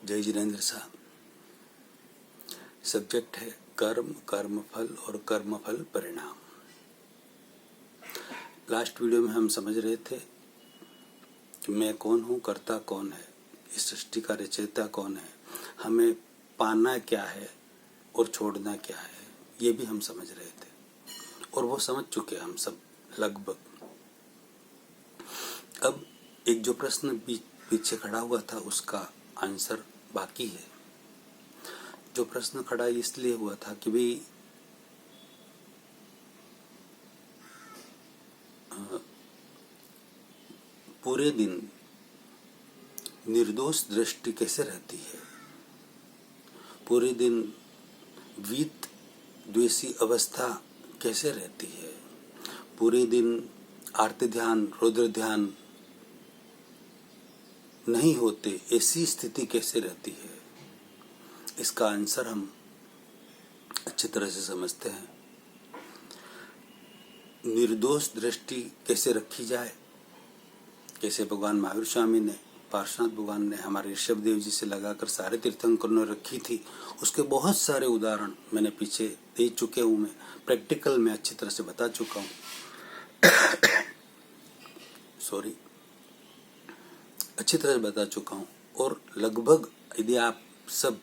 जय जिनेन्द्र साहब। सब्जेक्ट है कर्म, कर्मफल और कर्मफल परिणाम। लास्ट वीडियो में हम समझ रहे थे कि मैं कौन हूँ, कर्ता कौन है, इस सृष्टि का रचयिता कौन है, हमें पाना क्या है और छोड़ना क्या है, ये भी हम समझ रहे थे और वो समझ चुके हम सब लगभग। अब एक जो प्रश्न पीछे खड़ा हुआ था उसका आंसर बाकी है। जो प्रश्न खड़ा इसलिए हुआ था कि भाई पूरे दिन निर्दोष दृष्टि कैसे रहती है, पूरे दिन वीत द्वेषी अवस्था कैसे रहती है, पूरे दिन आर्त ध्यान रौद्र ध्यान नहीं होते, ऐसी स्थिति कैसे रहती है। इसका आंसर हम अच्छी तरह से समझते हैं। निर्दोष दृष्टि कैसे रखी जाए, कैसे भगवान महावीर स्वामी ने, पार्श्वनाथ भगवान ने, हमारे ऋषभ देव जी से लगाकर सारे तीर्थंकरों ने रखी थी, उसके बहुत सारे उदाहरण मैंने पीछे दे चुके हूँ। मैं प्रैक्टिकल में अच्छी तरह से बता चुका हूँ सॉरी अच्छी तरह से बता चुका हूँ। और लगभग यदि आप सब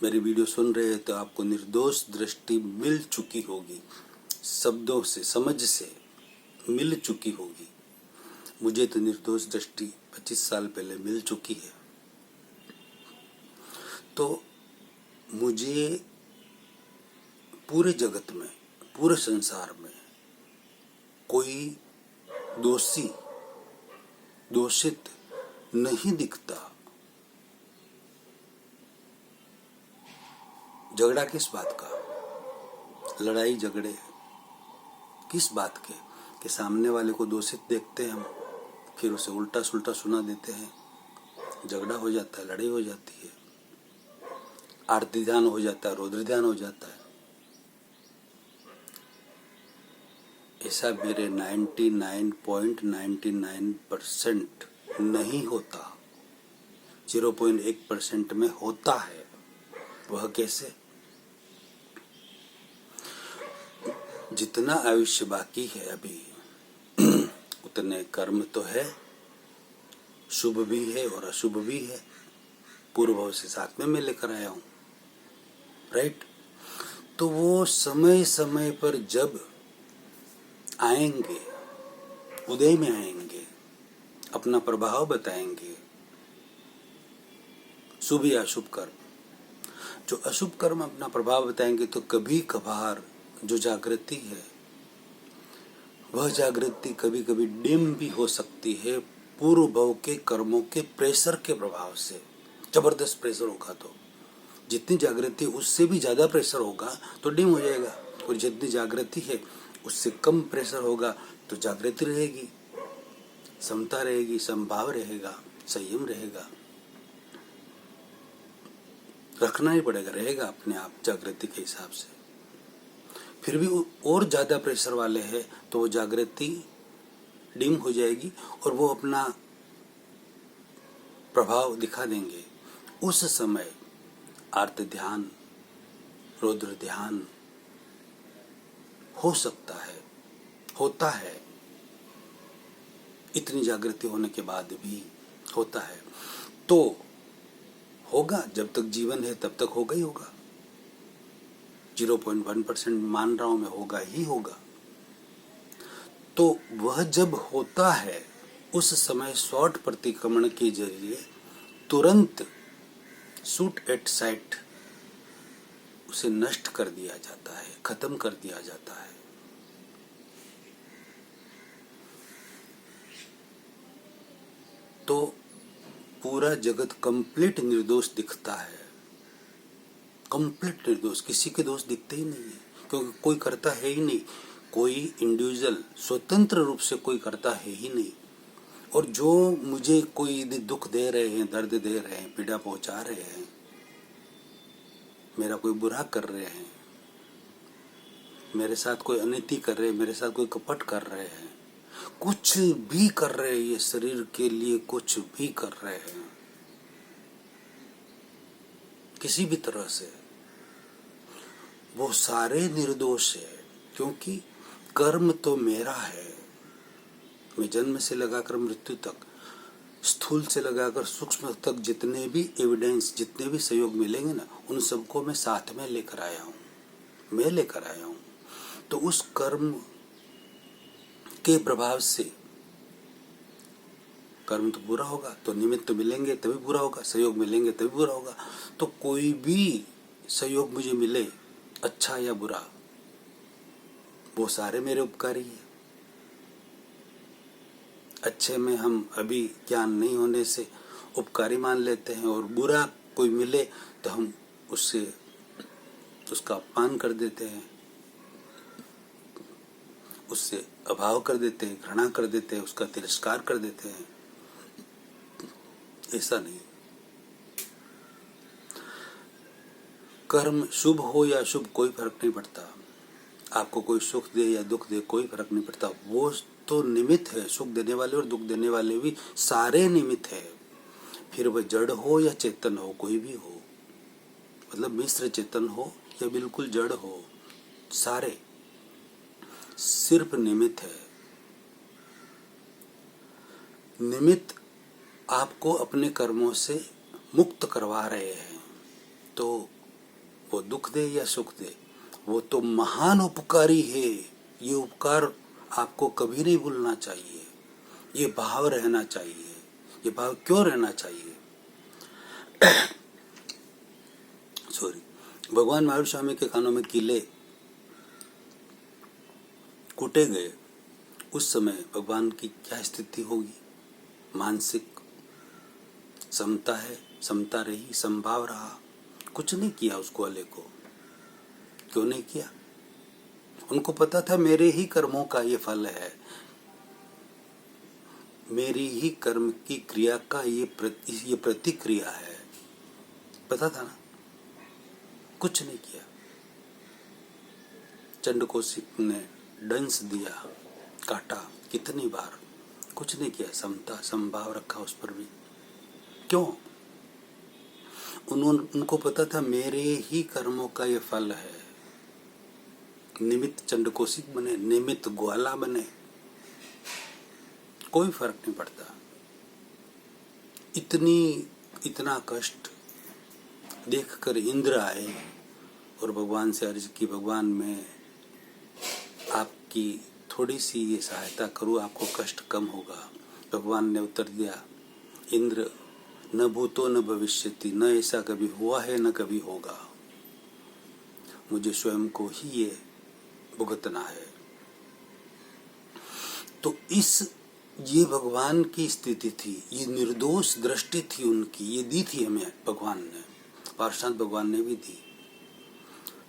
मेरी वीडियो सुन रहे हैं तो आपको निर्दोष दृष्टि मिल चुकी होगी, शब्दों से, समझ से मिल चुकी होगी। मुझे तो निर्दोष दृष्टि 25 साल पहले मिल चुकी है। तो मुझे पूरे जगत में, पूरे संसार में कोई दोषी, दोषित नहीं दिखता। झगड़ा किस बात का, लड़ाई झगड़े किस बात के कि सामने वाले को दोषित देखते हैं हम, फिर उसे उल्टा सुल्टा सुना देते हैं, झगड़ा हो जाता है, लड़ाई हो जाती है, आरती ध्यान हो जाता है, रौद्र ध्यान हो जाता है। ऐसा मेरे 99.99% नहीं होता, 0.1% में होता है। वह कैसे? जितना आयुष्य बाकी है अभी उतने कर्म तो है, शुभ भी है और अशुभ भी है। पूर्व भाव से साथ में मैं लेकर आया हूँ, राइट। तो वो समय समय पर जब आएंगे, उदय में आएंगे, अपना प्रभाव बताएंगे, शुभ या अशुभ कर्म। जो अशुभ कर्म अपना प्रभाव बताएंगे तो कभी कभार जो जागृति है वह जागृति कभी कभी डिम भी हो सकती है, पूर्व भव के कर्मों के प्रेशर के प्रभाव से। जबरदस्त प्रेशर होगा तो जितनी जागृति, उससे भी ज्यादा प्रेशर होगा तो डिम हो जाएगा, और जितनी जागृति है उससे कम प्रेशर होगा तो जागृति रहेगी, समता रहेगी, समभाव रहेगा, संयम रहेगा। रखना ही पड़ेगा, रहेगा अपने आप जागृति के हिसाब से। फिर भी और ज्यादा प्रेशर वाले हैं तो वो जागृति डिम हो जाएगी और वो अपना प्रभाव दिखा देंगे। उस समय आर्त ध्यान, रौद्र ध्यान हो सकता है, होता है, इतनी जागृति होने के बाद भी होता है। तो होगा, जब तक जीवन है तब तक होगा ही होगा। 0.1% मान रहा हूं मैं, होगा ही होगा। तो वह जब होता है उस समय शॉर्ट प्रतिक्रमण के जरिए तुरंत शूट एट साइट उसे नष्ट कर दिया जाता है, खत्म कर दिया जाता है। तो पूरा जगत कंप्लीट निर्दोष दिखता है, कंप्लीट निर्दोष, किसी के दोष दिखते ही नहीं है, क्योंकि कोई करता है ही नहीं, कोई इंडिविजुअल स्वतंत्र रूप से कोई करता है ही नहीं। और जो मुझे कोई दुख दे रहे हैं, दर्द दे रहे हैं, पीड़ा पहुंचा रहे हैं, मेरा कोई बुरा कर रहे हैं, मेरे साथ कोई अनिति कर रहे हैं, मेरे साथ कोई कपट कर रहे हैं, कुछ भी कर रहे हैं, ये शरीर के लिए कुछ भी कर रहे हैं, किसी भी तरह से, वो सारे निर्दोष है। क्योंकि कर्म तो मेरा है। मैं जन्म से लगाकर मृत्यु तक, स्थूल से लगाकर सूक्ष्म तक जितने भी एविडेंस, जितने भी सहयोग मिलेंगे ना, उन सबको मैं साथ में लेकर आया हूँ, मैं लेकर आया हूँ। तो उस कर्म के प्रभाव से, कर्म तो बुरा होगा तो निमित्त मिलेंगे तभी बुरा होगा, सहयोग मिलेंगे तभी बुरा होगा। तो कोई भी सहयोग मुझे मिले, अच्छा या बुरा, वो सारे मेरे उपकारी है। अच्छे में हम अभी ज्ञान नहीं होने से उपकारी मान लेते हैं, और बुरा कोई मिले तो हम उससे उसका अपमान कर देते हैं, उससे अभाव कर देते हैं, घृणा कर देते हैं, उसका तिरस्कार कर देते हैं। ऐसा नहीं। कर्म शुभ हो या अशुभ कोई फर्क नहीं पड़ता। आपको कोई सुख दे या दुख दे कोई फर्क नहीं पड़ता। वो तो निमित्त है। सुख देने वाले और दुख देने वाले भी सारे निमित्त है। फिर वह जड़ हो या चेतन हो, कोई भी हो, मतलब मिश्र चेतन हो या बिल्कुल जड़ हो, सारे सिर्फ निमित्त है। निमित्त आपको अपने कर्मों से मुक्त करवा रहे हैं। तो वो दुख दे या सुख दे, वो तो महान उपकारी है। ये उपकार आपको कभी नहीं भूलना चाहिए। ये भाव रहना चाहिए। ये भाव क्यों रहना चाहिए? सॉरी, भगवान महावीर स्वामी के कानों में कीले कूटे गए, उस समय भगवान की क्या स्थिति होगी? मानसिक समता है, समता रही, संभाव रहा, कुछ नहीं किया उस ग्वाले को। क्यों नहीं किया? उनको पता था मेरे ही कर्मों का ये फल है, मेरी ही कर्म की क्रिया का ये प्रतिक्रिया है। पता था ना, कुछ नहीं किया। चंडकोशिक ने डंस दिया, काटा कितनी बार, कुछ नहीं किया। समता संभाव रखा उस पर भी। क्यों? उनको पता था मेरे ही कर्मों का ये फल है। निमित्त चंडकोशिक बने, निमित्त ग्वाला बने, कोई फर्क नहीं पड़ता। इतना कष्ट देखकर इंद्र आए और भगवान से अर्ज की, भगवान मैं आपकी थोड़ी सी ये सहायता करूं, आपको कष्ट कम होगा। भगवान ने उत्तर दिया, इंद्र न भूतो न भविष्यति, न ऐसा कभी हुआ है न कभी होगा। मुझे स्वयं को ही ये भुगतना है। तो ये भगवान की स्थिति थी, ये निर्दोष दृष्टि थी उनकी, ये दी थी हमें भगवान ने, पार्षद भगवान ने भी दी,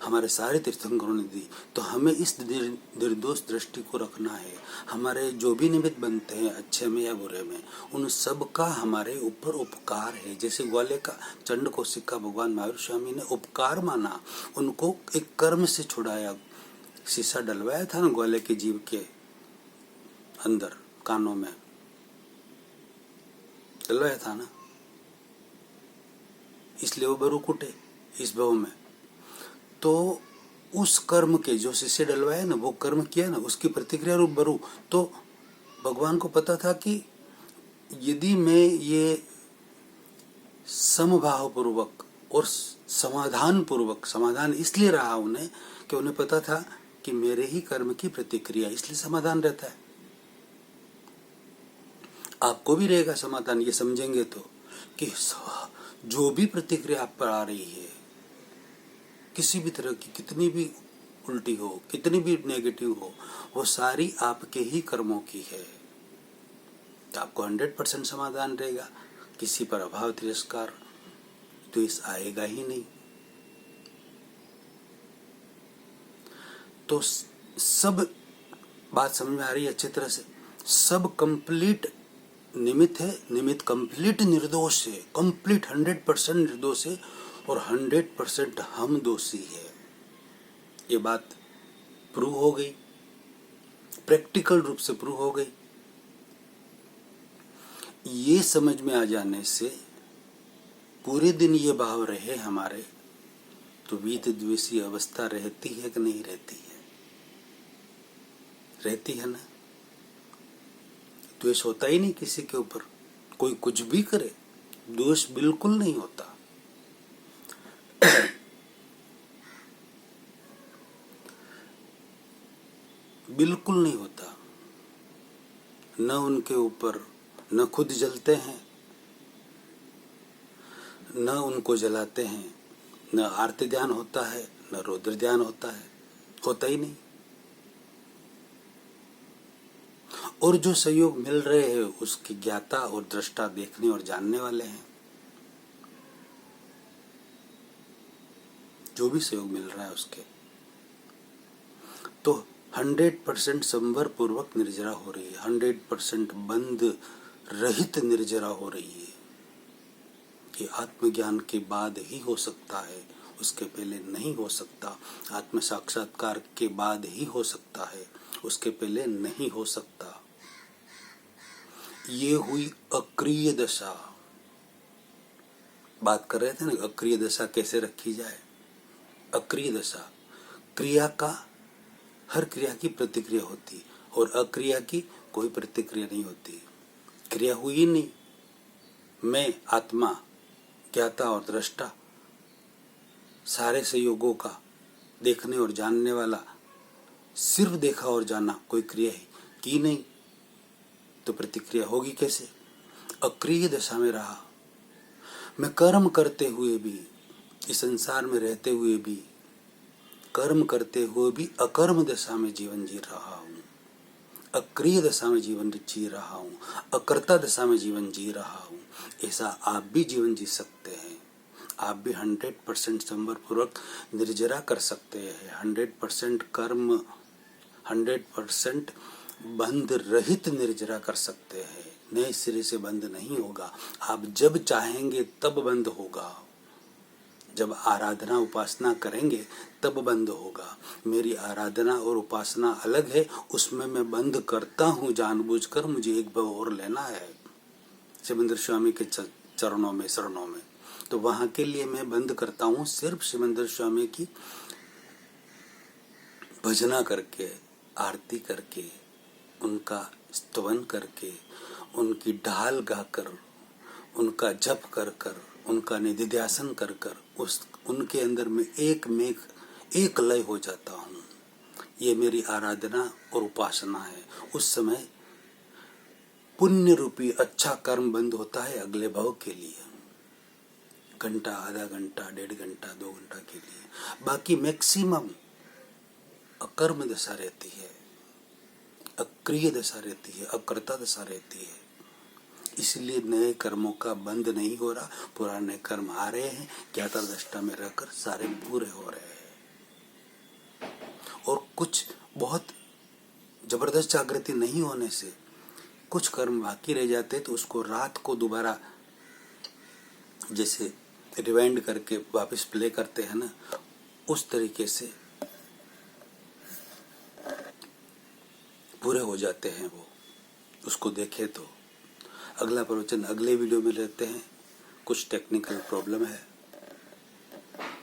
हमारे सारे तीर्थंकरों ने दी। तो हमें इस निर्दोष दृष्टि को रखना है। हमारे जो भी निमित्त बनते हैं, अच्छे में या बुरे में, उन सब का हमारे ऊपर उपकार है। जैसे ग्वाले का, चंडकोशिक का भगवान महावीर स्वामी ने उपकार माना, उनको एक कर्म से छुड़ाया। शीशा डलवाया था ना ग्वाले के जीव के अंदर, कानों में डलवाया था ना, इसलिए वो बरु कुटे इस भव में। तो उस कर्म के जो शीशे डलवाए ना, वो कर्म किया ना, उसकी प्रतिक्रिया रूप बरु। तो भगवान को पता था कि यदि मैं ये समभाव पूर्वक और समाधान पूर्वक, समाधान इसलिए रहा उन्हें कि उन्हें पता था कि मेरे ही कर्म की प्रतिक्रिया, इसलिए समाधान रहता है। आपको भी रहेगा समाधान, ये समझेंगे तो, कि जो भी प्रतिक्रिया आप पर आ रही है, किसी भी तरह की, कितनी भी उल्टी हो, कितनी भी नेगेटिव हो, वो सारी आपके ही कर्मों की है। तो आपको 100% समाधान रहेगा। किसी पर अभाव, तिरस्कार, द्वेष आएगा ही नहीं। तो सब बात समझ में आ रही है अच्छी तरह से। सब कंप्लीट निमित्त है, निमित्त कंप्लीट निर्दोष है, कंप्लीट 100% निर्दोष है, और 100% हम दोषी है। ये बात प्रूव हो गई, प्रैक्टिकल रूप से प्रूव हो गई। ये समझ में आ जाने से पूरे दिन ये भाव रहे हमारे, तो वीत द्वेषी अवस्था रहती है कि नहीं रहती है? रहती है ना। द्वेष होता ही नहीं किसी के ऊपर, कोई कुछ भी करे द्वेष बिल्कुल नहीं होता। बिल्कुल नहीं होता। न उनके ऊपर न खुद जलते हैं, न उनको जलाते हैं, न आर्त ध्यान होता है, न रौद्र ध्यान होता है, होता ही नहीं। और जो सहयोग मिल रहे हैं उसकी ज्ञाता और दृष्टा देखने और जानने वाले हैं। जो भी सहयोग मिल रहा है उसके, तो 100% संवर पूर्वक निर्जरा हो रही है, 100% बंध रहित निर्जरा हो रही है। ये आत्मज्ञान के बाद ही हो सकता है, उसके पहले नहीं हो सकता। आत्म साक्षात्कार के बाद ही हो सकता है, उसके पहले नहीं हो सकता। ये हुई अक्रिय दशा। बात कर रहे थे ना, अक्रिय दशा कैसे रखी जाए। अक्रिय दशा, क्रिया का, हर क्रिया की प्रतिक्रिया होती और अक्रिया की कोई प्रतिक्रिया नहीं होती। क्रिया हुई नहीं, मैं आत्मा, ज्ञाता और दृष्टा, सारे संयोगों का देखने और जानने वाला, सिर्फ देखा और जाना, कोई क्रिया ही की नहीं, तो प्रतिक्रिया होगी कैसे? अक्रिय दशा में रहा। मैं कर्म करते हुए भी, इस संसार में रहते हुए भी, कर्म करते हुए भी अकर्म दशा में जीवन जी रहा हूँ, अक्रिय दशा में जीवन जी रहा हूँ, अकर्ता दशा में जीवन जी रहा हूँ। ऐसा आप भी जीवन जी सकते हैं। आप भी 100% संवर पूर्वक निर्जरा कर सकते हैं, 100% कर्म, 100% बंध रहित निर्जरा कर सकते हैं। नए सिरे से बंद नहीं होगा, आप जब चाहेंगे तब बंद होगा। जब आराधना उपासना करेंगे तब बंद होगा। मेरी आराधना और उपासना अलग है, उसमें मैं बंद करता हूँ जानबूझकर, मुझे एक भाव और लेना है सिमंदर स्वामी के चरणों में, शरणों में, तो वहां के लिए मैं बंद करता हूँ सिर्फ सिमंदर स्वामी की भजना करके, आरती करके, उनका स्तवन करके, उनकी ढाल गाकर, उनका जप कर कर, उनका निधिध्यासन कर कर, उस उनके अंदर में एक लय हो जाता हूँ। ये मेरी आराधना और उपासना है। उस समय पुण्य रूपी अच्छा कर्म बंद होता है अगले भाव के लिए, घंटा, आधा घंटा, 1.5 घंटा, 2 घंटा के लिए। बाकी मैक्सिमम अकर्म दशा रहती है, अक्रिय दशा रहती है, अकर्ता दशा रहती है। इसलिए नए कर्मों का बंद नहीं हो रहा, पुराने कर्म आ रहे हैं, ज्ञाता दृष्टा में रहकर सारे पूरे हो रहे हैं। और कुछ बहुत जबरदस्त जागृति नहीं होने से कुछ कर्म बाकी रह जाते, तो उसको रात को दोबारा जैसे रिवाइंड करके वापस प्ले करते हैं ना, उस तरीके से पूरे हो जाते हैं वो। उसको देखे तो अगला प्रवचन अगले वीडियो में लेते हैं। कुछ टेक्निकल प्रॉब्लम है।